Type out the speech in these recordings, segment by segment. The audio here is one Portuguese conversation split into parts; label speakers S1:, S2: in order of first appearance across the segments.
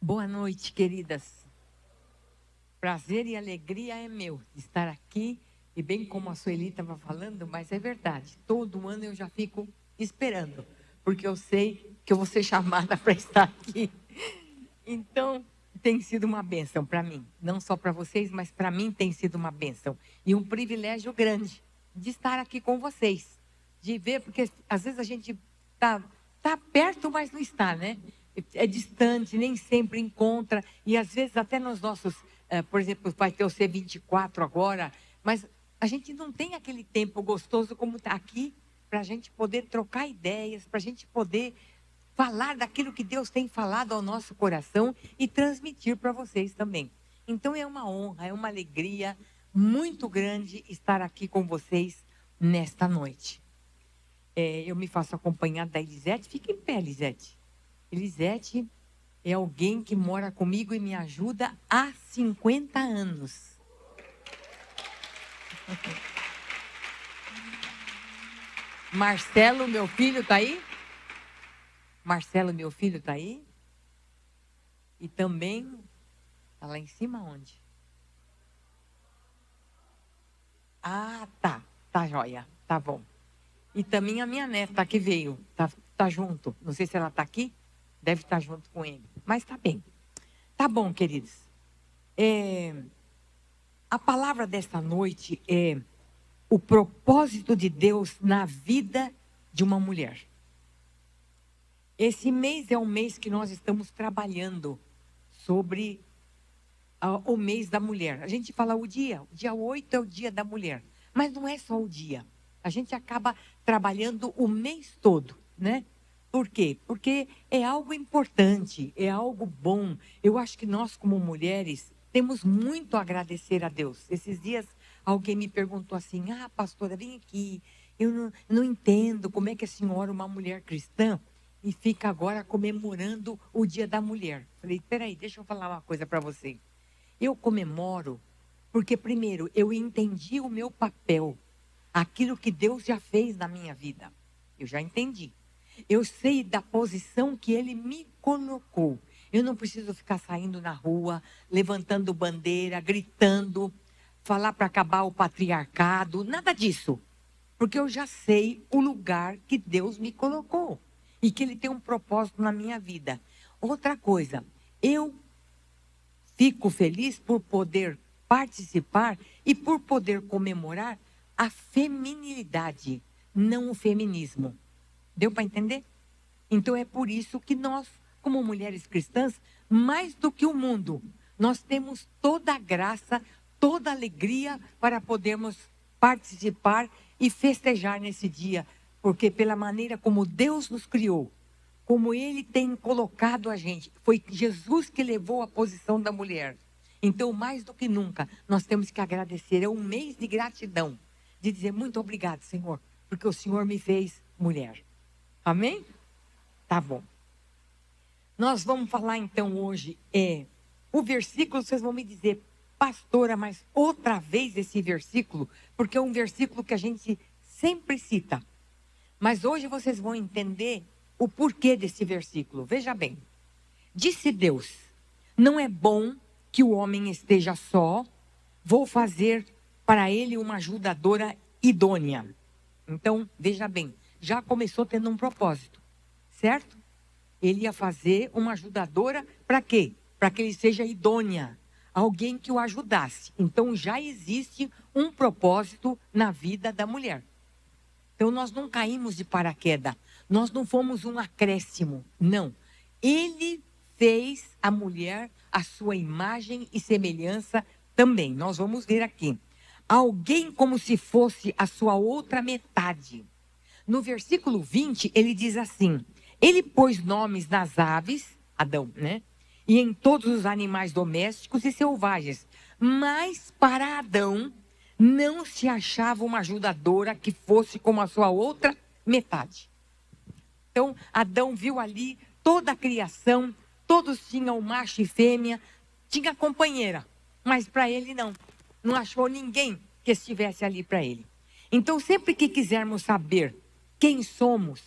S1: Boa noite, queridas. Prazer e alegria é meu de estar aqui. E bem como a Sueli estava falando, mas é verdade. Todo ano eu já fico esperando, porque eu sei que eu vou ser chamada para estar aqui. Então, tem sido uma bênção para mim. Não só para vocês, mas para mim tem sido uma bênção. E um privilégio grande de estar aqui com vocês. De ver, porque às vezes a gente tá perto, mas não está, né? É distante, nem sempre encontra. E às vezes até nos nossos, por exemplo, vai ter o C24 agora, mas a gente não tem aquele tempo gostoso como está aqui, para a gente poder trocar ideias, para a gente poder falar daquilo que Deus tem falado ao nosso coração e transmitir para vocês também. Então é uma honra, é uma alegria muito grande estar aqui com vocês nesta noite. Eu me faço acompanhar da Elisete. Fica em pé, Elisete. Elisete é alguém que mora comigo e me ajuda há 50 anos. Marcelo, meu filho, está aí? Marcelo, meu filho, está aí? E também, está lá em cima onde? Ah, tá joia, tá bom. E também a minha neta que veio, tá junto. Não sei se ela está aqui, deve estar junto com ele, mas está bem. Tá bom, queridos. A palavra desta noite é o propósito de Deus na vida de uma mulher. Esse mês é um mês que nós estamos trabalhando sobre o mês da mulher. A gente fala o dia 8 é o dia da mulher, mas não é só o dia. A gente acaba trabalhando o mês todo, né? Por quê? Porque é algo importante, é algo bom. Eu acho que nós, como mulheres, temos muito a agradecer a Deus. Esses dias, alguém me perguntou assim: pastora, vem aqui. Eu não entendo como é que a senhora, uma mulher cristã, e fica agora comemorando o Dia da Mulher. Falei, peraí, deixa eu falar uma coisa para você. Eu comemoro porque, primeiro, eu entendi o meu papel, aquilo que Deus já fez na minha vida. Eu já entendi. Eu sei da posição que Ele me colocou. Eu não preciso ficar saindo na rua, levantando bandeira, gritando, falar para acabar o patriarcado, nada disso. Porque eu já sei o lugar que Deus me colocou e que Ele tem um propósito na minha vida. Outra coisa, eu fico feliz por poder participar e por poder comemorar a feminilidade, não o feminismo. Deu para entender? Então é por isso que nós, como mulheres cristãs, mais do que o mundo, nós temos toda a graça, toda a alegria para podermos participar e festejar nesse dia, porque pela maneira como Deus nos criou, como Ele tem colocado a gente, foi Jesus que levou a posição da mulher. Então, mais do que nunca, nós temos que agradecer. É um mês de gratidão, de dizer muito obrigado, Senhor, porque o Senhor me fez mulher. Amém? Tá bom. Nós vamos falar então hoje, o versículo, vocês vão me dizer, pastora, mas outra vez esse versículo, porque é um versículo que a gente sempre cita. Mas hoje vocês vão entender o porquê desse versículo. Veja bem, disse Deus, não é bom que o homem esteja só, vou fazer para ele uma ajudadora idônea. Então, veja bem, já começou tendo um propósito, certo? Ele ia fazer uma ajudadora para quê? Para que ele seja idônea, alguém que o ajudasse. Então, já existe um propósito na vida da mulher. Então, nós não caímos de paraquedas, nós não fomos um acréscimo, não. Ele fez a mulher a sua imagem e semelhança também. Nós vamos ver aqui. Alguém como se fosse a sua outra metade. No versículo 20, ele diz assim: ele pôs nomes nas aves, Adão, né? E em todos os animais domésticos e selvagens. Mas para Adão não se achava uma ajudadora que fosse como a sua outra metade. Então, Adão viu ali toda a criação, todos tinham macho e fêmea, tinha companheira, mas para ele não achou ninguém que estivesse ali para ele. Então, sempre que quisermos saber quem somos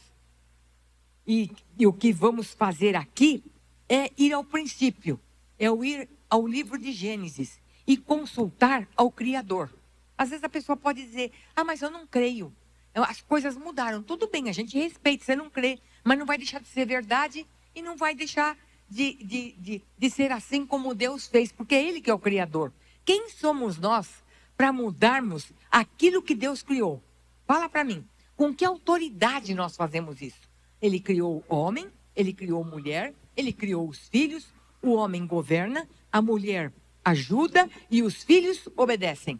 S1: e o que vamos fazer aqui, é ir ao princípio, é o ir ao livro de Gênesis e consultar ao Criador. Às vezes a pessoa pode dizer, mas eu não creio. As coisas mudaram. Tudo bem, a gente respeita, você não crê, mas não vai deixar de ser verdade e não vai deixar de ser assim como Deus fez, porque é Ele que é o Criador. Quem somos nós para mudarmos aquilo que Deus criou? Fala para mim, com que autoridade nós fazemos isso? Ele criou o homem, Ele criou a mulher, Ele criou os filhos, o homem governa, a mulher ajuda e os filhos obedecem.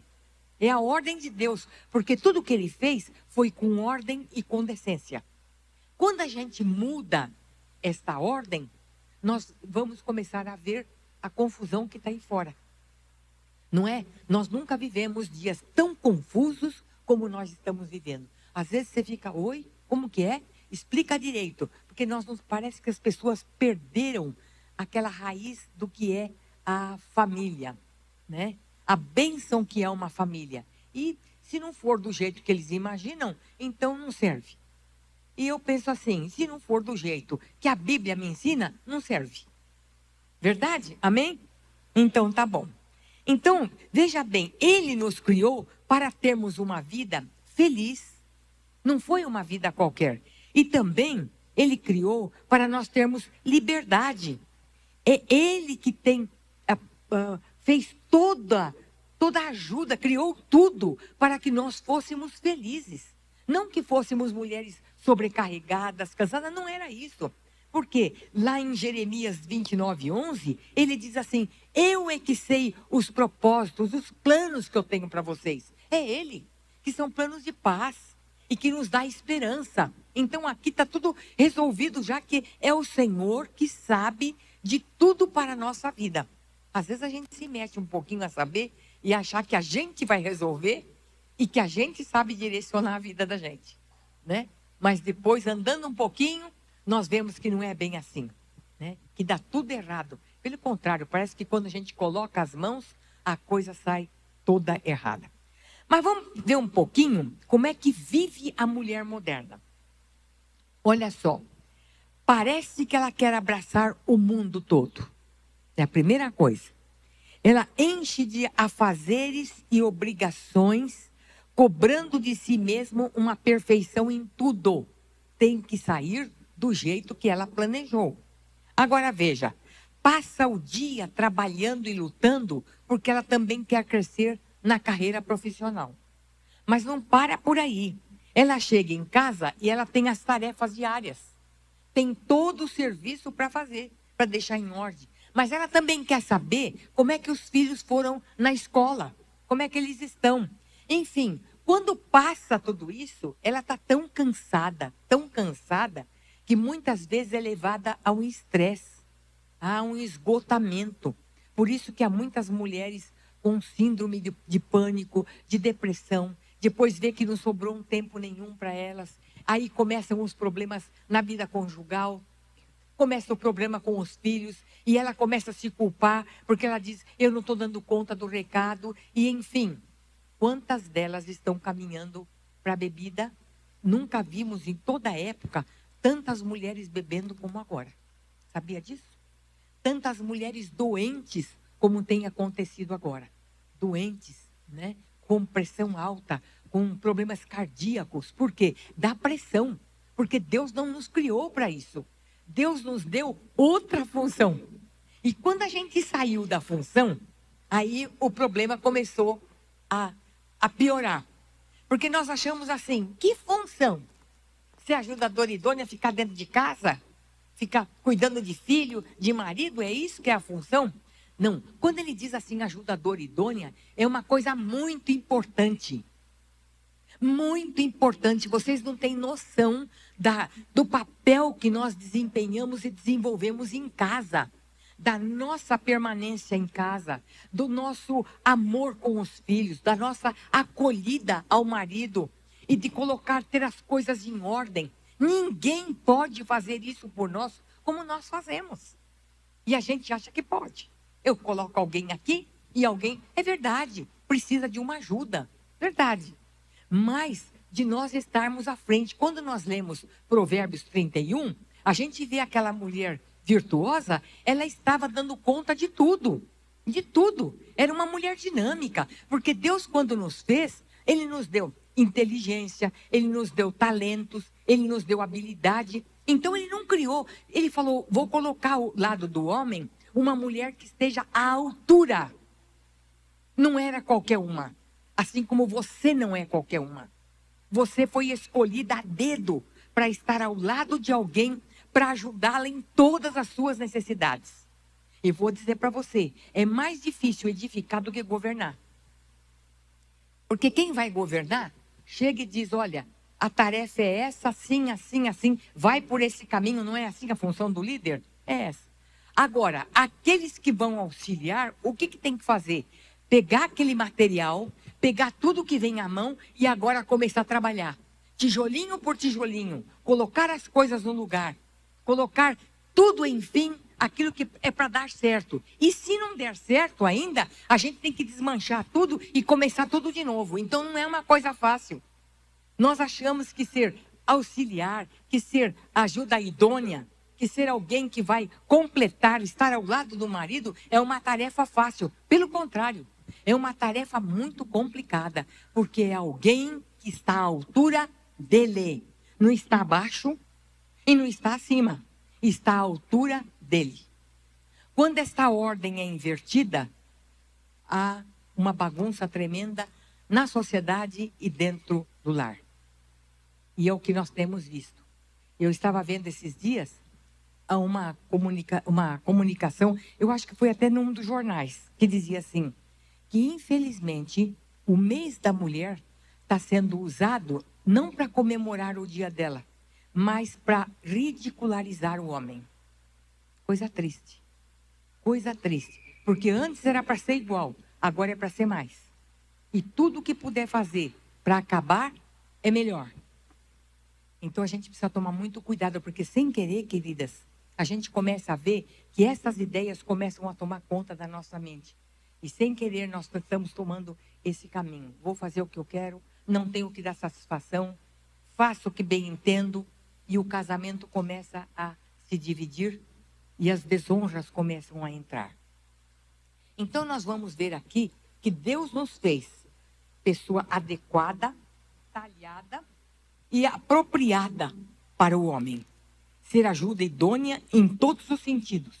S1: É a ordem de Deus, porque tudo que Ele fez foi com ordem e com decência. Quando a gente muda esta ordem, nós vamos começar a ver a confusão que está aí fora. Não é? Nós nunca vivemos dias tão confusos como nós estamos vivendo. Às vezes você fica, oi, como que é? Explica direito. Porque parece que as pessoas perderam aquela raiz do que é a família, né? A bênção que é uma família. E se não for do jeito que eles imaginam, então não serve. E eu penso assim, se não for do jeito que a Bíblia me ensina, não serve. Verdade? Amém? Então tá bom. Então, veja bem, Ele nos criou para termos uma vida feliz. Não foi uma vida qualquer. E também, Ele criou para nós termos liberdade. É Ele que fez toda a ajuda, criou tudo para que nós fôssemos felizes. Não que fôssemos mulheres sobrecarregadas, cansadas, não era isso. Porque lá em Jeremias 29:11, ele diz assim, eu é que sei os propósitos, os planos que eu tenho para vocês. É Ele, que são planos de paz e que nos dá esperança. Então aqui está tudo resolvido, já que é o Senhor que sabe de tudo para a nossa vida. Às vezes a gente se mete um pouquinho a saber e achar que a gente vai resolver e que a gente sabe direcionar a vida da gente, né? Mas depois, andando um pouquinho, nós vemos que não é bem assim, né? Que dá tudo errado. Pelo contrário, parece que quando a gente coloca as mãos, a coisa sai toda errada. Mas vamos ver um pouquinho como é que vive a mulher moderna. Olha só, parece que ela quer abraçar o mundo todo. É a primeira coisa. Ela enche de afazeres e obrigações, cobrando de si mesma uma perfeição em tudo. Tem que sair do jeito que ela planejou. Agora veja, passa o dia trabalhando e lutando porque ela também quer crescer na carreira profissional. Mas não para por aí. Ela chega em casa e ela tem as tarefas diárias. Tem todo o serviço para fazer, para deixar em ordem. Mas ela também quer saber como é que os filhos foram na escola, como é que eles estão. Enfim, quando passa tudo isso, ela está tão cansada, que muitas vezes é levada a um estresse, a um esgotamento. Por isso que há muitas mulheres com síndrome de pânico, de depressão, depois vê que não sobrou um tempo nenhum para elas. Aí começam os problemas na vida conjugal, começa o problema com os filhos, e ela começa a se culpar, porque ela diz, eu não estou dando conta do recado, e enfim, quantas delas estão caminhando para a bebida? Nunca vimos em toda a época tantas mulheres bebendo como agora. Sabia disso? Tantas mulheres doentes como tem acontecido agora. Doentes, né? Com pressão alta, com problemas cardíacos. Por quê? Dá pressão. Porque Deus não nos criou para isso. Deus nos deu outra função. E quando a gente saiu da função, aí o problema começou a piorar. Porque nós achamos assim, que função? Ser ajudadora idônea, ficar dentro de casa? Ficar cuidando de filho, de marido? É isso que é a função? Não. Quando ele diz assim, ajudadora idônea, é uma coisa muito importante. Muito importante. Vocês não têm noção do papel que nós desempenhamos e desenvolvemos em casa. Da nossa permanência em casa, do nosso amor com os filhos, da nossa acolhida ao marido e de ter as coisas em ordem. Ninguém pode fazer isso por nós como nós fazemos. E a gente acha que pode. Eu coloco alguém aqui e alguém... É verdade, precisa de uma ajuda. Verdade. Mas de nós estarmos à frente. Quando nós lemos Provérbios 31, a gente vê aquela mulher virtuosa, ela estava dando conta de tudo. De tudo. Era uma mulher dinâmica. Porque Deus, quando nos fez, Ele nos deu inteligência, Ele nos deu talentos, Ele nos deu habilidade. Então Ele não criou. Ele falou, vou colocar ao lado do homem uma mulher que esteja à altura. Não era qualquer uma. Assim como você não é qualquer uma. Você foi escolhida a dedo para estar ao lado de alguém para ajudá-la em todas as suas necessidades. E vou dizer para você, é mais difícil edificar do que governar. Porque quem vai governar, chega e diz, olha, a tarefa é essa, assim, assim, assim, vai por esse caminho, não é assim a função do líder? É essa. Agora, aqueles que vão auxiliar, o que tem que fazer? Pegar aquele material, pegar tudo que vem à mão e agora começar a trabalhar. Tijolinho por tijolinho, colocar as coisas no lugar, colocar tudo, enfim, aquilo que é para dar certo. E se não der certo ainda, a gente tem que desmanchar tudo e começar tudo de novo. Então não é uma coisa fácil. Nós achamos que ser auxiliar, que ser ajuda idônea, que ser alguém que vai completar, estar ao lado do marido, é uma tarefa fácil. Pelo contrário, é uma tarefa muito complicada, porque é alguém que está à altura dele. Não está abaixo e não está acima. Está à altura dele. Quando esta ordem é invertida, há uma bagunça tremenda na sociedade e dentro do lar. E é o que nós temos visto. Eu estava vendo esses dias uma comunicação, eu acho que foi até num dos jornais, que dizia assim, que infelizmente o mês da mulher está sendo usado não para comemorar o dia dela, mas para ridicularizar o homem. Coisa triste. Coisa triste. Porque antes era para ser igual, agora é para ser mais. E tudo que puder fazer para acabar é melhor. Então a gente precisa tomar muito cuidado, porque sem querer, queridas, a gente começa a ver que essas ideias começam a tomar conta da nossa mente. E sem querer nós estamos tomando esse caminho. Vou fazer o que eu quero, não tenho que dar satisfação, faço o que bem entendo, e o casamento começa a se dividir e as desonras começam a entrar. Então nós vamos ver aqui que Deus nos fez pessoa adequada, talhada e apropriada para o homem. Ser ajuda idônea em todos os sentidos.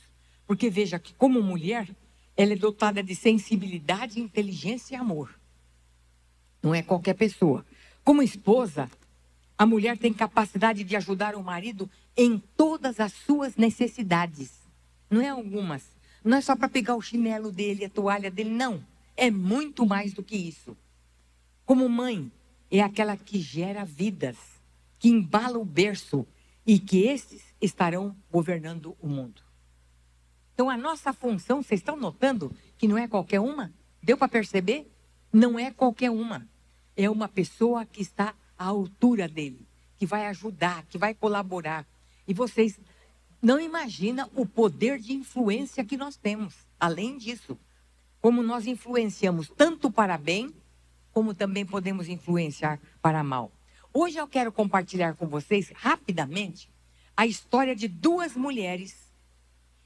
S1: Porque veja que como mulher, ela é dotada de sensibilidade, inteligência e amor. Não é qualquer pessoa. Como esposa, a mulher tem capacidade de ajudar o marido em todas as suas necessidades. Não é algumas. Não é só para pegar o chinelo dele, a toalha dele, não. É muito mais do que isso. Como mãe, é aquela que gera vidas, que embala o berço e que esses estarão governando o mundo. Então a nossa função, vocês estão notando que não é qualquer uma? Deu para perceber? Não é qualquer uma. É uma pessoa que está à altura dele, que vai ajudar, que vai colaborar. E vocês não imaginam o poder de influência que nós temos. Além disso, como nós influenciamos tanto para bem, como também podemos influenciar para mal. Hoje eu quero compartilhar com vocês, rapidamente, a história de duas mulheres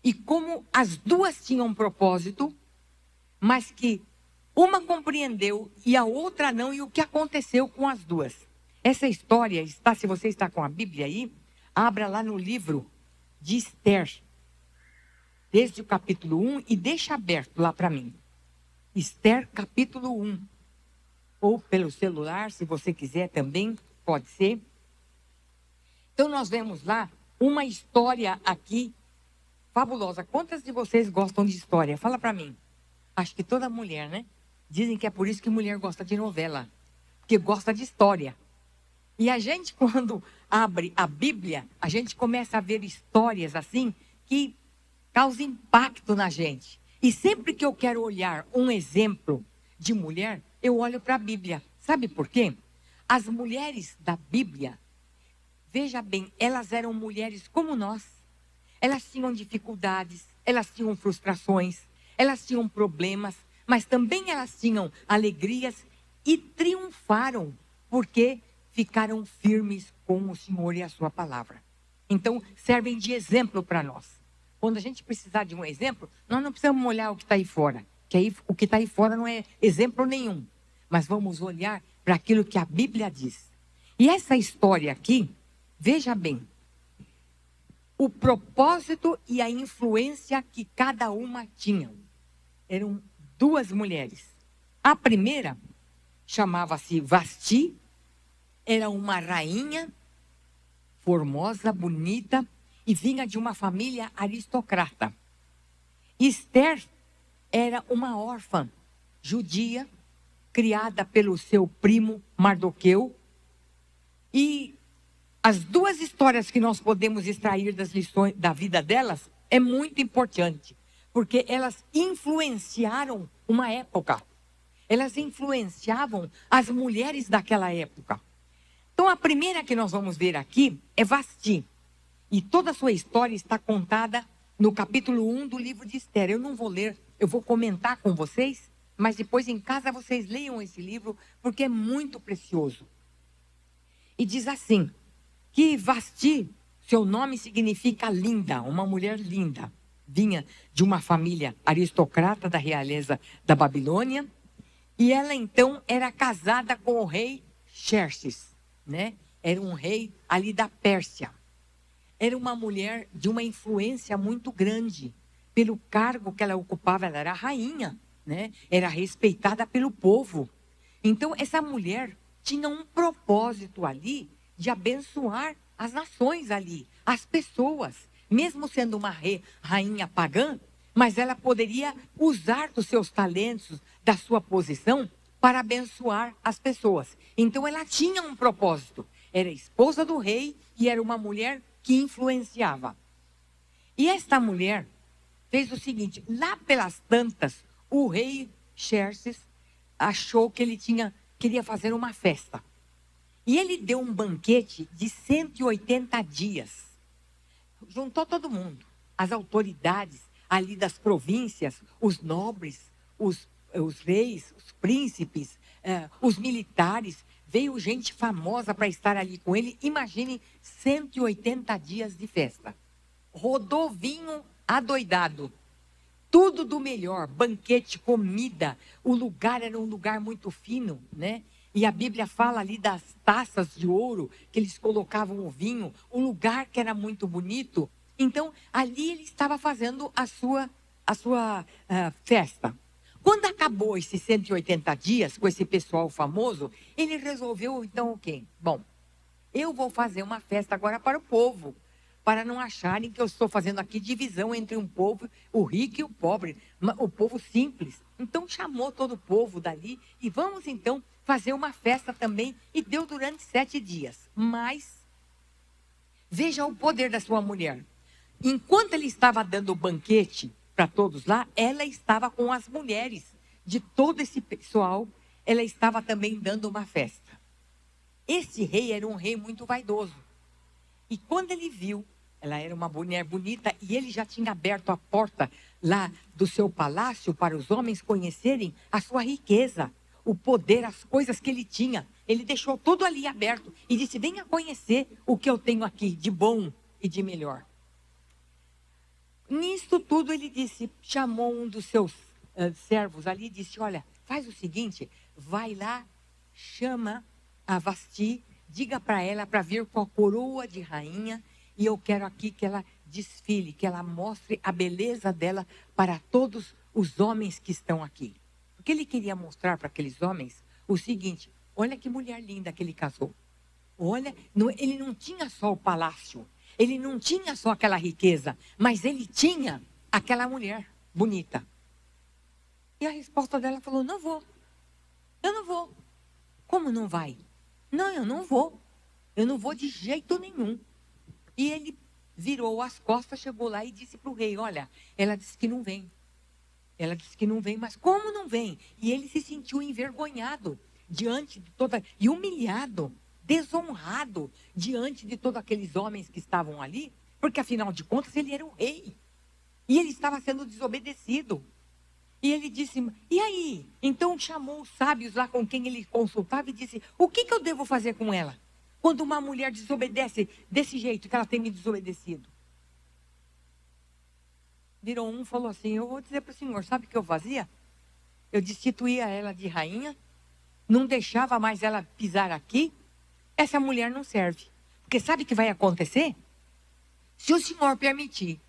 S1: e como as duas tinham um propósito, mas que uma compreendeu e a outra não, e o que aconteceu com as duas. Essa história está, se você está com a Bíblia aí, abra lá no livro de Esther, desde o capítulo 1, e deixa aberto lá para mim. Esther, capítulo 1. Ou pelo celular, se você quiser também, pode ser. Então nós vemos lá uma história aqui fabulosa. Quantas de vocês gostam de história? Fala para mim. Acho que toda mulher, né? Dizem que é por isso que mulher gosta de novela. Porque gosta de história. E a gente, quando abre a Bíblia, a gente começa a ver histórias assim que causam impacto na gente. E sempre que eu quero olhar um exemplo de mulher, eu olho para a Bíblia. Sabe por quê? As mulheres da Bíblia, veja bem, elas eram mulheres como nós. Elas tinham dificuldades, elas tinham frustrações, elas tinham problemas, mas também elas tinham alegrias e triunfaram, porque ficaram firmes com o Senhor e a sua palavra. Então, servem de exemplo para nós. Quando a gente precisar de um exemplo, nós não precisamos olhar o que está aí fora. Que aí, o que está aí fora não é exemplo nenhum. Mas vamos olhar para aquilo que a Bíblia diz. E essa história aqui, veja bem, o propósito e a influência que cada uma tinha. Eram duas mulheres. A primeira chamava-se Vasti, era uma rainha, formosa, bonita, e vinha de uma família aristocrata. Esther era uma órfã judia, criada pelo seu primo Mardoqueu. E as duas histórias que nós podemos extrair das lições da vida delas é muito importante, porque elas influenciaram uma época. Elas influenciavam as mulheres daquela época. Então, a primeira que nós vamos ver aqui é Vasti. E toda a sua história está contada no capítulo 1 do livro de Esther. Eu não vou ler, eu vou comentar com vocês, mas depois em casa vocês leiam esse livro, porque é muito precioso. E diz assim, que Vasti, seu nome significa linda, uma mulher linda. Vinha de uma família aristocrata da realeza da Babilônia. E ela então era casada com o rei Xerxes, né? Era um rei ali da Pérsia. Era uma mulher de uma influência muito grande. Pelo cargo que ela ocupava, ela era rainha, né? Era respeitada pelo povo. Então, essa mulher tinha um propósito ali de abençoar as nações ali, as pessoas. Mesmo sendo uma rainha pagã, mas ela poderia usar dos seus talentos, da sua posição, para abençoar as pessoas. Então, ela tinha um propósito. Era esposa do rei e era uma mulher que influenciava. E esta mulher fez o seguinte, lá pelas tantas, o rei Xerxes achou que ele queria fazer uma festa. E ele deu um banquete de 180 dias. Juntou todo mundo, as autoridades ali das províncias, os nobres, os reis, os príncipes, os militares. Veio gente famosa para estar ali com ele. Imagine 180 dias de festa. Rodou vinho adoidado. Tudo do melhor, banquete, comida. O lugar era um lugar muito fino, né? E a Bíblia fala ali das taças de ouro que eles colocavam o vinho. O lugar que era muito bonito. Então, ali ele estava fazendo a sua festa. Quando acabou esses 180 dias com esse pessoal famoso, ele resolveu então o quê? Bom, eu vou fazer uma festa agora para o povo, para não acharem que eu estou fazendo aqui divisão entre um povo, o rico e o pobre, o povo simples. Então chamou todo o povo dali e vamos então fazer uma festa também, e deu durante 7 dias. Mas, veja o poder da sua mulher. Enquanto ele estava dando o banquete para todos lá, ela estava com as mulheres de todo esse pessoal, ela estava também dando uma festa. Esse rei era um rei muito vaidoso. E quando ele viu, ela era uma mulher bonita, e ele já tinha aberto a porta lá do seu palácio para os homens conhecerem a sua riqueza, o poder, as coisas que ele tinha. Ele deixou tudo ali aberto e disse, venha conhecer o que eu tenho aqui de bom e de melhor. Nisso tudo ele disse, chamou um dos seus servos ali e disse, olha, faz o seguinte, vai lá, chama a Vasti, diga para ela para vir com a coroa de rainha, e eu quero aqui que ela desfile, que ela mostre a beleza dela para todos os homens que estão aqui. Porque ele queria mostrar para aqueles homens o seguinte, olha que mulher linda que ele casou. Olha, ele não tinha só o palácio, ele não tinha só aquela riqueza, mas ele tinha aquela mulher bonita. E a resposta dela falou, não vou, eu não vou. Como não vai? Não, eu não vou de jeito nenhum. E ele virou as costas, chegou lá e disse para o rei, olha, ela disse que não vem. Ela disse que não vem, mas como não vem? E ele se sentiu envergonhado diante de toda, e humilhado, desonrado diante de todos aqueles homens que estavam ali, porque afinal de contas ele era o rei. E ele estava sendo desobedecido. E ele disse, e aí? Então chamou os sábios lá com quem ele consultava e disse, o que eu devo fazer com ela? Quando uma mulher desobedece desse jeito que ela tem me desobedecido. virou um e falou assim: eu vou dizer para o senhor, sabe o que eu fazia? Eu destituía ela de rainha, não deixava mais ela pisar aqui. Essa mulher não serve. Porque sabe o que vai acontecer? Se o senhor permitir,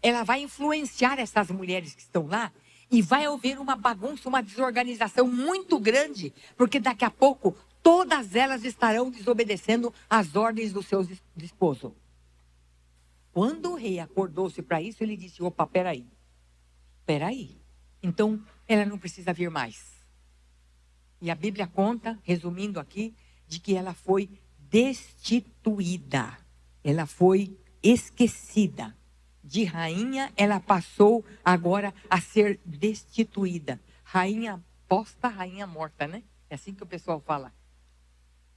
S1: ela vai influenciar essas mulheres que estão lá e vai haver uma bagunça, uma desorganização muito grande, porque daqui a pouco todas elas estarão desobedecendo às ordens do seu esposo. Quando o rei acordou-se para isso, ele disse: opa, peraí. Então, ela não precisa vir mais. E a Bíblia conta, resumindo aqui, de que ela foi destituída. Ela foi esquecida. De rainha, ela passou agora a ser destituída. Rainha posta, rainha morta, né? É assim que o pessoal fala.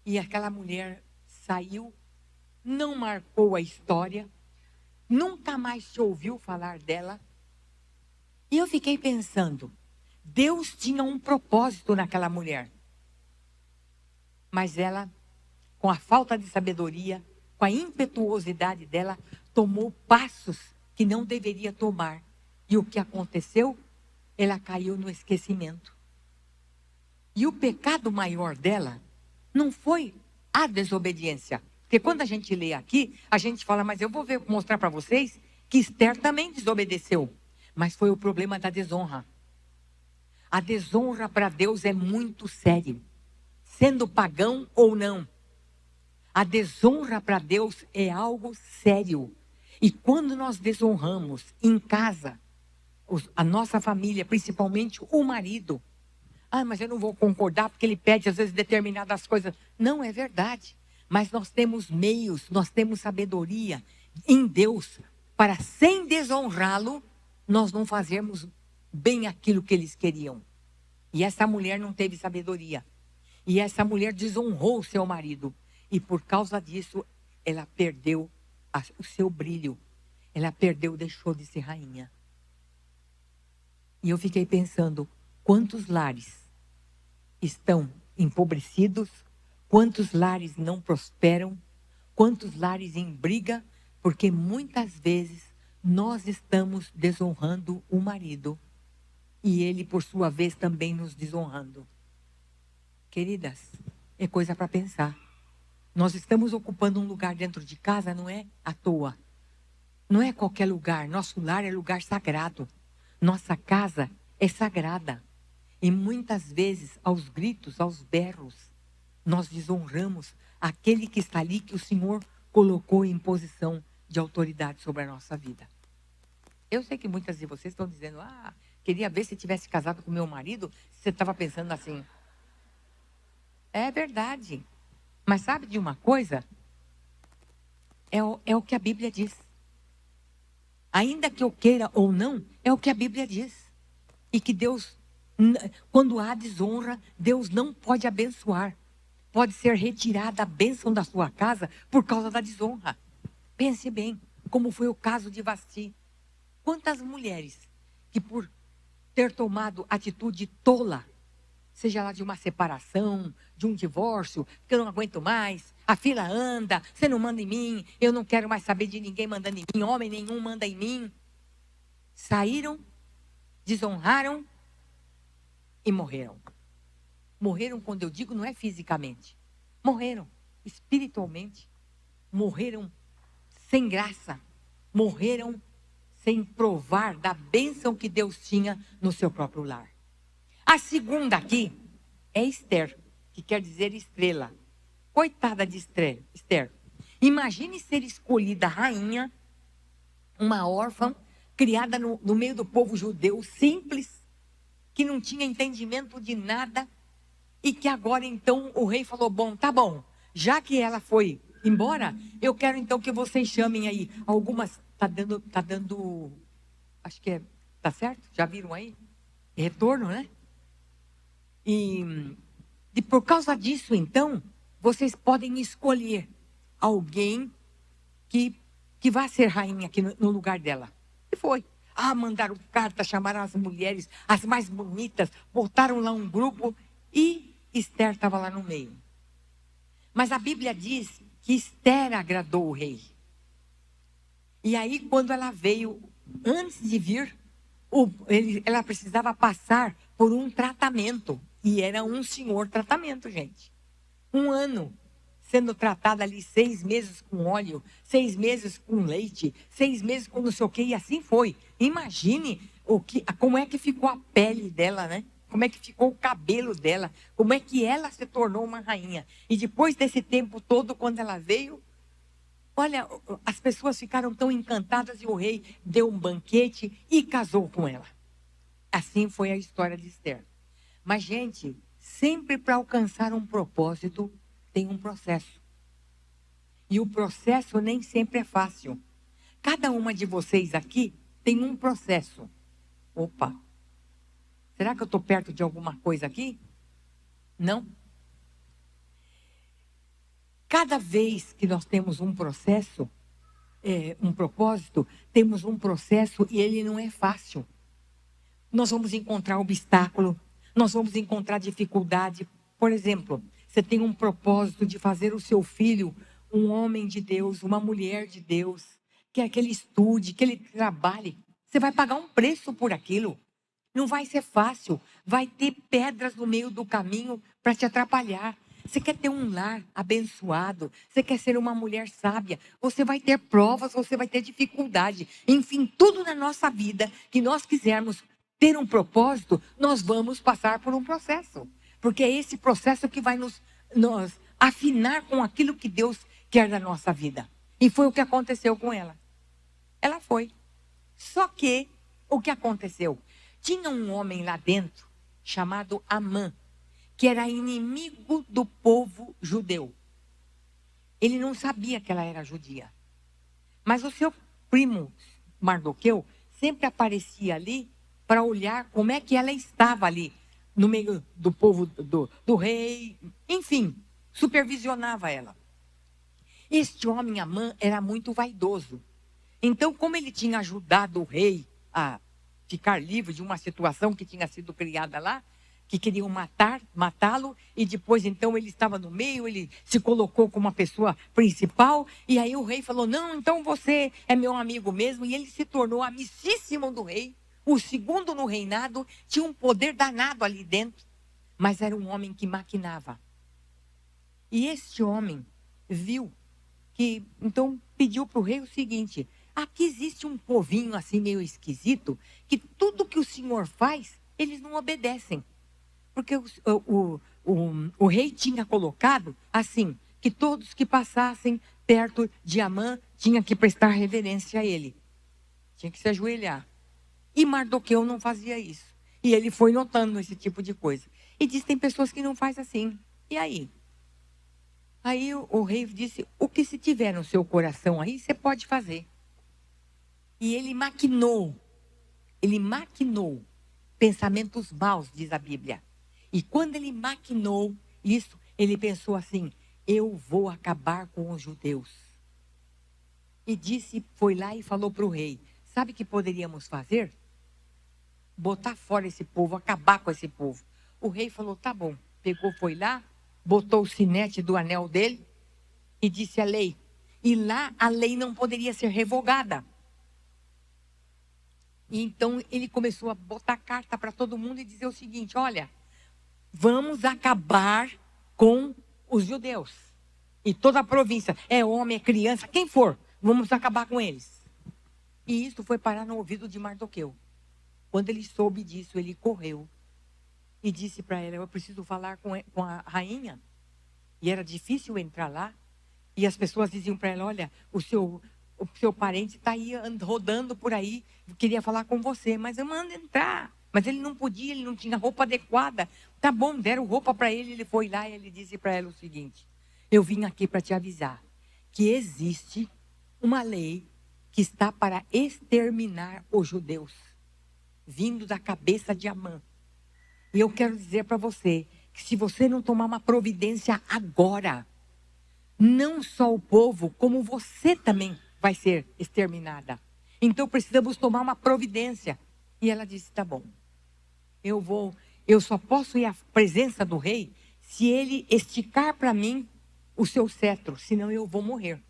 S1: E aquela mulher saiu, não marcou a história, nunca mais se ouviu falar dela. E eu fiquei pensando, Deus tinha um propósito naquela mulher. Mas ela, com a falta de sabedoria, com a impetuosidade dela, tomou passos que não deveria tomar. E o que aconteceu? Ela caiu no esquecimento. E o pecado maior dela não foi a desobediência. Porque quando a gente lê aqui, a gente fala, mas eu vou mostrar para vocês que Esther também desobedeceu. Mas foi o problema da desonra. A desonra para Deus é muito sério. Sendo pagão ou não. A desonra para Deus é algo sério. E quando nós desonramos em casa, a nossa família, principalmente o marido. Ah, mas eu não vou concordar porque ele pede às vezes determinadas coisas. Não é verdade. Mas nós temos meios, nós temos sabedoria em Deus para, sem desonrá-lo, nós não fazermos bem aquilo que eles queriam. E essa mulher não teve sabedoria. E essa mulher desonrou o seu marido. E por causa disso, ela perdeu o seu brilho. Ela perdeu, deixou de ser rainha. E eu fiquei pensando, quantos lares estão empobrecidos? Quantos lares não prosperam? Quantos lares em briga? Porque muitas vezes nós estamos desonrando o marido. E ele, por sua vez, também nos desonrando. Queridas, é coisa para pensar. Nós estamos ocupando um lugar dentro de casa, não é à toa. Não é qualquer lugar. Nosso lar é lugar sagrado. Nossa casa é sagrada. E muitas vezes, aos gritos, aos berros, nós desonramos aquele que está ali, que o Senhor colocou em posição de autoridade sobre a nossa vida. Eu sei que muitas de vocês estão dizendo, queria ver se tivesse casado com meu marido. Você estava pensando assim. É verdade. Mas sabe de uma coisa? É o que a Bíblia diz. Ainda que eu queira ou não, é o que a Bíblia diz. E que Deus, quando há desonra, Deus não pode abençoar. Pode ser retirada a bênção da sua casa por causa da desonra. Pense bem, como foi o caso de Vasti. Quantas mulheres que por ter tomado atitude tola, seja lá de uma separação, de um divórcio, que eu não aguento mais, a fila anda, você não manda em mim, eu não quero mais saber de ninguém mandando em mim, homem nenhum manda em mim. Saíram, desonraram e morreram. Morreram, quando eu digo, não é fisicamente. Morreram espiritualmente. Morreram sem graça. Morreram sem provar da bênção que Deus tinha no seu próprio lar. A segunda aqui é Esther, que quer dizer estrela. Coitada de Esther. Imagine ser escolhida rainha, uma órfã, criada no meio do povo judeu simples, que não tinha entendimento de nada, e que agora então o rei falou, bom, tá bom, já que ela foi embora, eu quero então que vocês chamem aí algumas, tá dando, acho que tá certo? Já viram aí? Retorno, né? E por causa disso, então, vocês podem escolher alguém que vai ser rainha aqui no lugar dela. E foi. Mandaram carta, chamaram as mulheres, as mais bonitas, botaram lá um grupo e Esther estava lá no meio. Mas a Bíblia diz que Esther agradou o rei. E aí, quando ela veio Antes de vir, ela precisava passar por um tratamento. E era um senhor tratamento, gente. 1 ano sendo tratada ali, 6 meses com óleo, 6 meses com leite, 6 meses com não sei o quê, e assim foi. Imagine como é que ficou a pele dela, né? Como é que ficou o cabelo dela, como é que ela se tornou uma rainha. E depois desse tempo todo, quando ela veio, olha, as pessoas ficaram tão encantadas e o rei deu um banquete e casou com ela. Assim foi a história de Esther. Mas, gente, sempre para alcançar um propósito, tem um processo. E o processo nem sempre é fácil. Cada uma de vocês aqui tem um processo. Opa, será que eu estou perto de alguma coisa aqui? Não? Cada vez que nós temos um processo, um propósito, temos um processo e ele não é fácil. Nós vamos encontrar obstáculo, nós vamos encontrar dificuldade. Por exemplo, você tem um propósito de fazer o seu filho um homem de Deus, uma mulher de Deus, quer que ele estude, que ele trabalhe. Você vai pagar um preço por aquilo. Não vai ser fácil. Vai ter pedras no meio do caminho para te atrapalhar. Você quer ter um lar abençoado, você quer ser uma mulher sábia, você vai ter provas, você vai ter dificuldade. Enfim, tudo na nossa vida que nós quisermos ter um propósito, nós vamos passar por um processo. Porque é esse processo que vai nos afinar com aquilo que Deus quer da nossa vida. E foi o que aconteceu com ela. Ela foi. Só que, o que aconteceu? Tinha um homem lá dentro, chamado Amã, que era inimigo do povo judeu. Ele não sabia que ela era judia. Mas o seu primo, Mardoqueu, sempre aparecia ali para olhar como é que ela estava ali, no meio do povo, do rei, enfim, supervisionava ela. Este homem, Amã, era muito vaidoso. Então, como ele tinha ajudado o rei a ficar livre de uma situação que tinha sido criada lá, que queriam matá-lo, e depois então ele estava no meio, ele se colocou como uma pessoa principal, e aí o rei falou, não, então você é meu amigo mesmo, e ele se tornou amicíssimo do rei, o segundo no reinado, tinha um poder danado ali dentro, mas era um homem que maquinava. E este homem viu que, então, pediu para o rei o seguinte, aqui existe um povinho assim meio esquisito, que tudo que o senhor faz, eles não obedecem. Porque o rei tinha colocado assim, que todos que passassem perto de Amã tinham que prestar reverência a ele. Tinha que se ajoelhar. E Mardoqueu não fazia isso. E ele foi notando esse tipo de coisa. E diz, tem pessoas que não fazem assim. E aí? Aí o rei disse, o que se tiver no seu coração aí, você pode fazer. E ele maquinou pensamentos maus, diz a Bíblia. E quando ele maquinou isso, ele pensou assim, eu vou acabar com os judeus. E disse, foi lá e falou para o rei, sabe o que poderíamos fazer? Botar fora esse povo, acabar com esse povo. O rei falou, tá bom. Pegou, foi lá, botou o sinete do anel dele e disse a lei. E lá a lei não poderia ser revogada. E então ele começou a botar carta para todo mundo e dizer o seguinte, olha, vamos acabar com os judeus. E toda a província, é homem, é criança, quem for, vamos acabar com eles. E isso foi parar no ouvido de Mardoqueu. Quando ele soube disso, ele correu e disse para ela, eu preciso falar com a rainha. E era difícil entrar lá. E as pessoas diziam para ela, olha, o seu parente está aí rodando por aí, queria falar com você, mas eu mando entrar. Mas ele não podia, ele não tinha roupa adequada. Tá bom, deram roupa para ele, ele foi lá e ele disse para ela o seguinte, eu vim aqui para te avisar que existe uma lei que está para exterminar os judeus, vindo da cabeça de Amã. E eu quero dizer para você, que se você não tomar uma providência agora, não só o povo, como você também vai ser exterminada. Então precisamos tomar uma providência. E ela disse, tá bom, eu só posso ir à presença do rei se ele esticar para mim o seu cetro, senão eu vou morrer.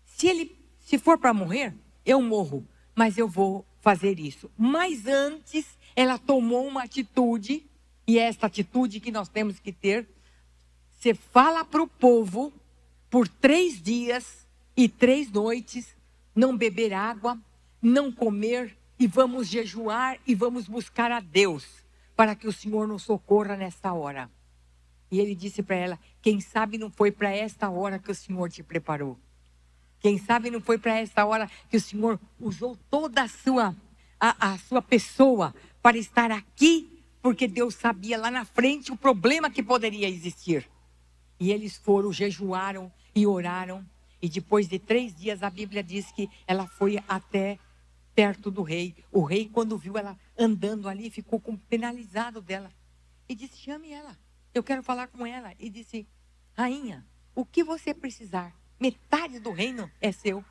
S1: Se for para morrer, eu morro. mas eu vou fazer isso. Mas antes, ela tomou uma atitude, e é esta atitude que nós temos que ter. Você fala para o povo, por 3 dias e 3 noites, não beber água, não comer, e vamos jejuar e vamos buscar a Deus, para que o Senhor nos socorra nesta hora. E ele disse para ela: quem sabe não foi para esta hora que o Senhor te preparou. Quem sabe não foi para esta hora que o Senhor usou toda a sua pessoa para estar aqui, porque Deus sabia lá na frente o problema que poderia existir. E eles foram, jejuaram e oraram. E depois de 3 dias, a Bíblia diz que ela foi até perto do rei. O rei, quando viu ela andando ali, ficou penalizado dela. E disse: chame ela, eu quero falar com ela. E disse: rainha, o que você precisar, metade do reino é seu.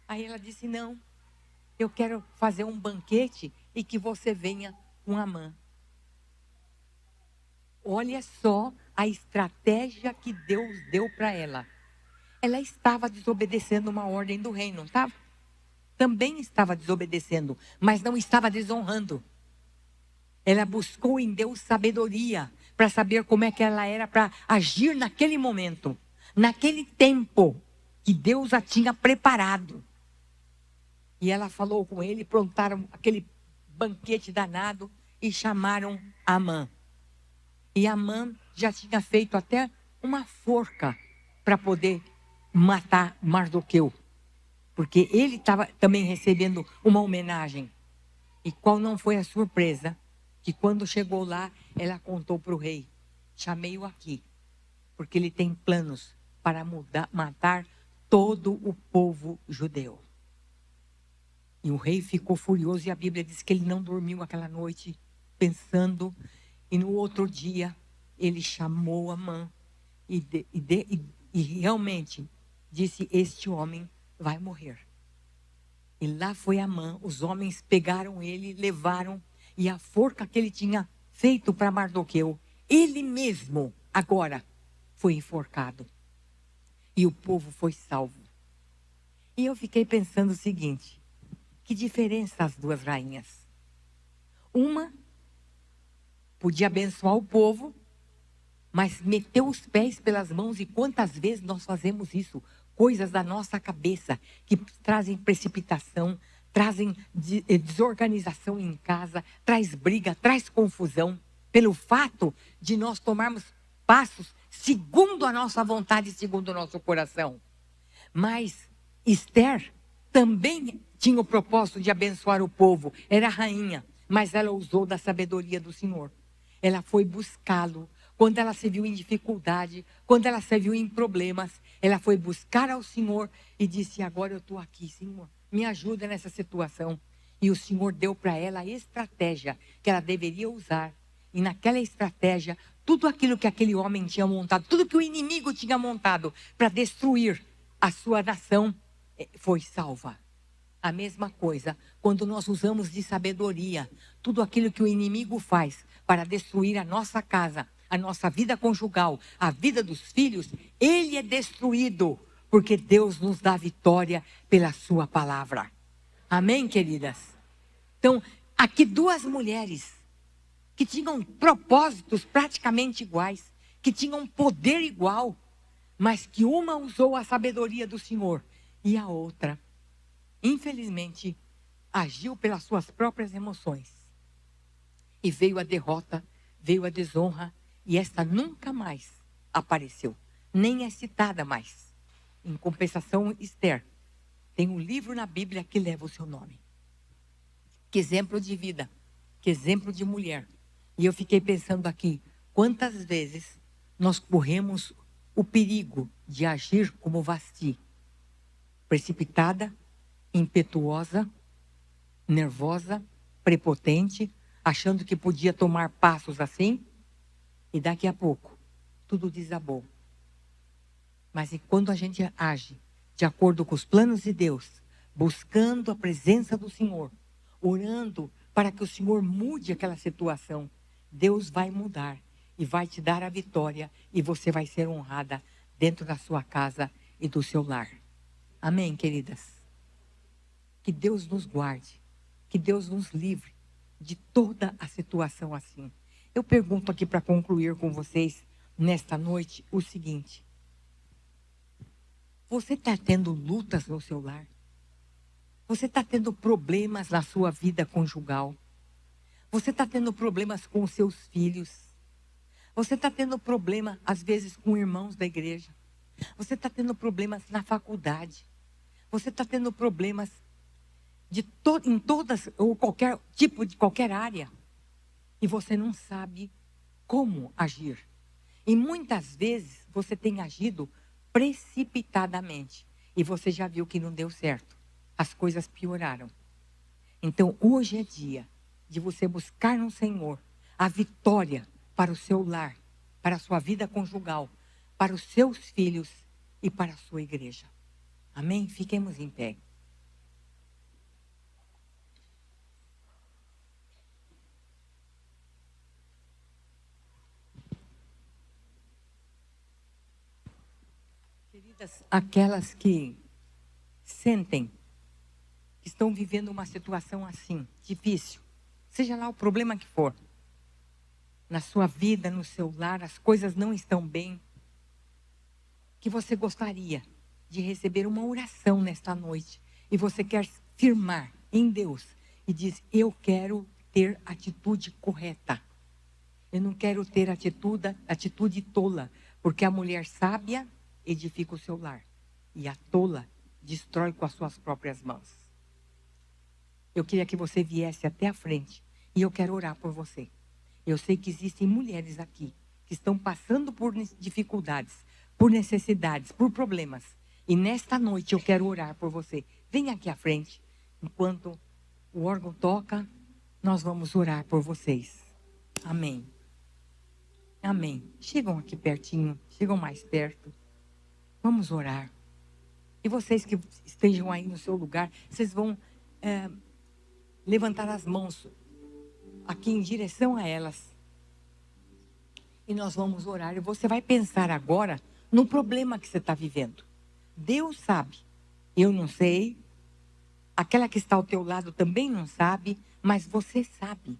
S1: Aí ela disse: não, eu quero fazer um banquete e que você venha com Amã. Olha só a estratégia que Deus deu para ela. Ela estava desobedecendo uma ordem do rei, não estava? Também estava desobedecendo, mas não estava desonrando. Ela buscou em Deus sabedoria para saber como é que ela era para agir naquele momento, naquele tempo que Deus a tinha preparado. E ela falou com ele, prontaram aquele banquete danado e chamaram Amã. E Amã já tinha feito até uma forca para poder matar Mardoqueu, porque ele estava também recebendo uma homenagem. E qual não foi a surpresa? Que quando chegou lá, ela contou para o rei: chamei-o aqui, porque ele tem planos para matar todo o povo judeu. E o rei ficou furioso, e a Bíblia diz que ele não dormiu aquela noite pensando. E no outro dia, ele chamou Amã e realmente disse: este homem vai morrer. E lá foi Amã, os homens pegaram ele, levaram, e a forca que ele tinha feito para Mardoqueu, ele mesmo agora foi enforcado. E o povo foi salvo. E eu fiquei pensando o seguinte: que diferença as duas rainhas? Uma podia abençoar o povo, mas meteu os pés pelas mãos. E quantas vezes nós fazemos isso? Coisas da nossa cabeça que trazem precipitação, trazem desorganização em casa, traz briga, traz confusão, pelo fato de nós tomarmos passos segundo a nossa vontade, segundo o nosso coração. Mas Esther também tinha o propósito de abençoar o povo, era rainha, mas ela usou da sabedoria do Senhor. Ela foi buscá-lo. Quando ela se viu em dificuldade, quando ela se viu em problemas, ela foi buscar ao Senhor e disse: agora eu estou aqui, Senhor, me ajuda nessa situação. E o Senhor deu para ela a estratégia que ela deveria usar. E naquela estratégia, tudo aquilo que aquele homem tinha montado, tudo que o inimigo tinha montado para destruir a sua nação, foi salva. A mesma coisa, quando nós usamos de sabedoria, tudo aquilo que o inimigo faz para destruir a nossa casa, a nossa vida conjugal, a vida dos filhos, ele é destruído, porque Deus nos dá vitória pela sua palavra. Amém, queridas? Então, aqui 2 mulheres que tinham propósitos praticamente iguais, que tinham poder igual, mas que uma usou a sabedoria do Senhor e a outra, infelizmente, agiu pelas suas próprias emoções. E veio a derrota, veio a desonra, e esta nunca mais apareceu, nem é citada mais. Em compensação, Esther tem um livro na Bíblia que leva o seu nome. Que exemplo de vida, que exemplo de mulher. E eu fiquei pensando aqui, quantas vezes nós corremos o perigo de agir como Vasti, precipitada, impetuosa, nervosa, prepotente, achando que podia tomar passos assim, e daqui a pouco tudo desabou. Mas e quando a gente age de acordo com os planos de Deus, buscando a presença do Senhor, orando para que o Senhor mude aquela situação, Deus vai mudar e vai te dar a vitória, e você vai ser honrada dentro da sua casa e do seu lar. Amém, queridas? Que Deus nos guarde, que Deus nos livre de toda a situação assim. Eu pergunto aqui para concluir com vocês nesta noite o seguinte: você está tendo lutas no seu lar? Você está tendo problemas na sua vida conjugal? Você está tendo problemas com os seus filhos? Você está tendo problema, às vezes, com irmãos da igreja? Você está tendo problemas na faculdade? Você está tendo problemas em todas, ou qualquer tipo de qualquer área? E você não sabe como agir. E muitas vezes você tem agido precipitadamente. E você já viu que não deu certo. As coisas pioraram. Então hoje é dia de você buscar no Senhor a vitória para o seu lar, para a sua vida conjugal, para os seus filhos e para a sua igreja. Amém? Fiquemos em pé. Queridas, aquelas que sentem que estão vivendo uma situação assim, difícil, seja lá o problema que for, na sua vida, no seu lar, as coisas não estão bem, que você gostaria de receber uma oração nesta noite, e você quer firmar em Deus, e diz: eu quero ter atitude correta, eu não quero ter atitude tola, porque a mulher sábia edifica o seu lar, e a tola destrói com as suas próprias mãos. Eu queria que você viesse até a frente, e eu quero orar por você. Eu sei que existem mulheres aqui que estão passando por dificuldades, por necessidades, por problemas. E nesta noite eu quero orar por você. Venha aqui à frente. Enquanto o órgão toca, nós vamos orar por vocês. Amém. Amém. Chegam aqui pertinho, chegam mais perto. Vamos orar. E vocês que estejam aí no seu lugar, vocês vão levantar as mãos aqui em direção a elas. E nós vamos orar. E você vai pensar agora no problema que você está vivendo. Deus sabe. Eu não sei. Aquela que está ao teu lado também não sabe. Mas você sabe.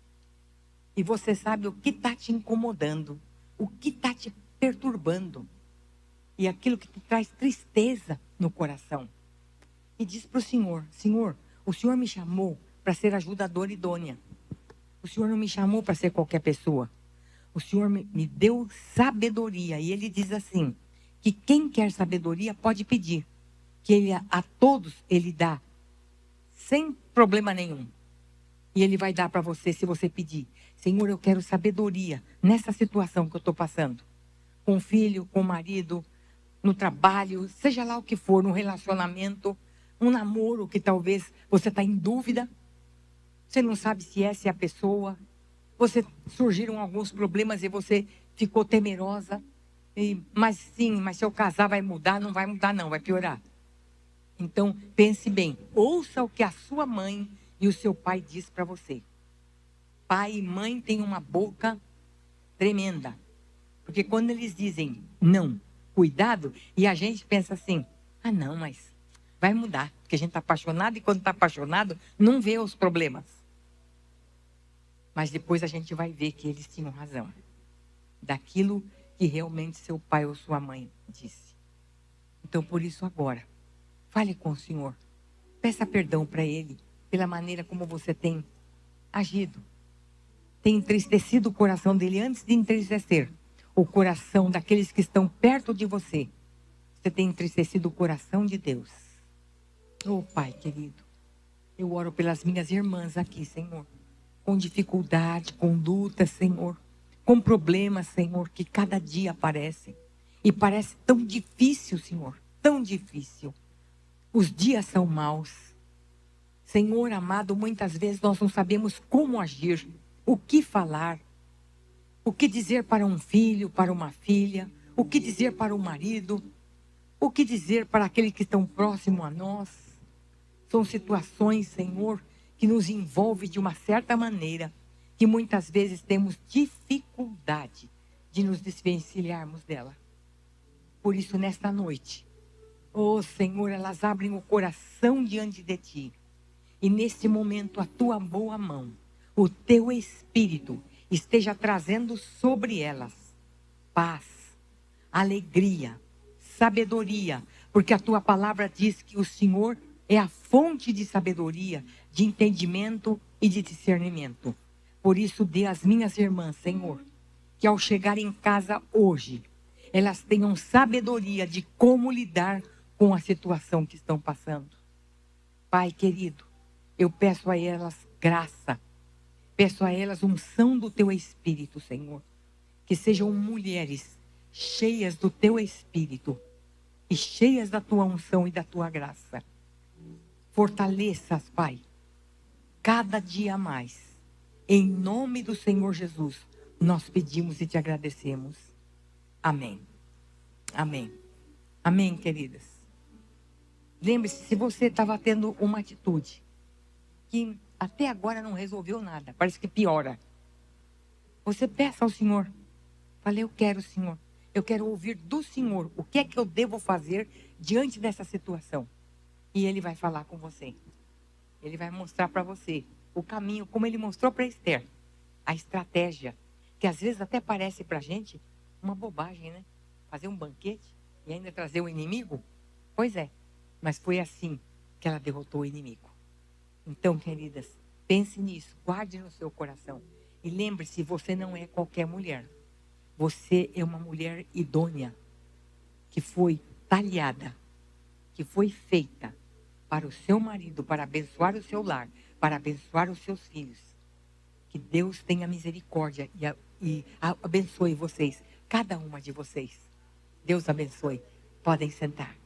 S1: E você sabe o que está te incomodando. O que está te perturbando. E aquilo que te traz tristeza no coração. E diz para o Senhor: Senhor, o Senhor me chamou para ser ajudadora idônea. O Senhor não me chamou para ser qualquer pessoa. O Senhor me deu sabedoria. E Ele diz assim, que quem quer sabedoria pode pedir. Que Ele a todos Ele dá, sem problema nenhum. E Ele vai dar para você se você pedir. Senhor, eu quero sabedoria nessa situação que eu estou passando. Com o filho, com o marido, no trabalho, seja lá o que for, no relacionamento, um namoro que talvez você está em dúvida. Você não sabe se essa é a pessoa. Surgiram alguns problemas e você ficou temerosa. Mas se eu casar vai mudar? Não vai mudar não, vai piorar. Então pense bem. Ouça o que a sua mãe e o seu pai diz para você. Pai e mãe têm uma boca tremenda. Porque quando eles dizem não, cuidado, e a gente pensa assim, ah não, mas vai mudar. Porque a gente está apaixonado e quando está apaixonado não vê os problemas. Mas depois a gente vai ver que eles tinham razão. Daquilo que realmente seu pai ou sua mãe disse. Então, por isso agora, fale com o Senhor. Peça perdão para Ele pela maneira como você tem agido. Tem entristecido o coração dele antes de entristecer o coração daqueles que estão perto de você. Você tem entristecido o coração de Deus. Oh, Pai querido, eu oro pelas minhas irmãs aqui, Senhor. Com dificuldade, com luta, Senhor. Com problemas, Senhor, que cada dia aparecem. E parece tão difícil, Senhor. Tão difícil. Os dias são maus. Senhor amado, muitas vezes nós não sabemos como agir. O que falar. O que dizer para um filho, para uma filha. O que dizer para o marido. O que dizer para aqueles que estão próximos a nós. São situações, Senhor, que nos envolve de uma certa maneira, que muitas vezes temos dificuldade de nos desvencilharmos dela. Por isso, nesta noite, oh Senhor, elas abrem o coração diante de Ti. E nesse momento a tua boa mão, o teu Espírito esteja trazendo sobre elas paz, alegria, sabedoria, porque a tua palavra diz que o Senhor é a fonte de sabedoria, de entendimento e de discernimento. Por isso, dê às minhas irmãs, Senhor, que ao chegar em casa hoje, elas tenham sabedoria de como lidar com a situação que estão passando. Pai querido, eu peço a elas graça, peço a elas unção do teu Espírito, Senhor. Que sejam mulheres cheias do teu Espírito e cheias da tua unção e da tua graça. Fortaleça-as, Pai, cada dia mais. Em nome do Senhor Jesus, nós pedimos e te agradecemos. Amém. Amém. Amém, queridas. Lembre-se, se você estava tendo uma atitude que até agora não resolveu nada, parece que piora. Você peça ao Senhor. Fale, eu quero, Senhor. Eu quero ouvir do Senhor o que é que eu devo fazer diante dessa situação. E Ele vai falar com você. Ele vai mostrar para você o caminho, como Ele mostrou para Esther. A estratégia, que às vezes até parece para a gente uma bobagem, né? Fazer um banquete e ainda trazer o inimigo. Pois é, mas foi assim que ela derrotou o inimigo. Então, queridas, pense nisso, guarde no seu coração. E lembre-se, você não é qualquer mulher. Você é uma mulher idônea, que foi talhada, que foi feita para o seu marido, para abençoar o seu lar, para abençoar os seus filhos. Que Deus tenha misericórdia e abençoe vocês, cada uma de vocês. Deus abençoe. Podem sentar.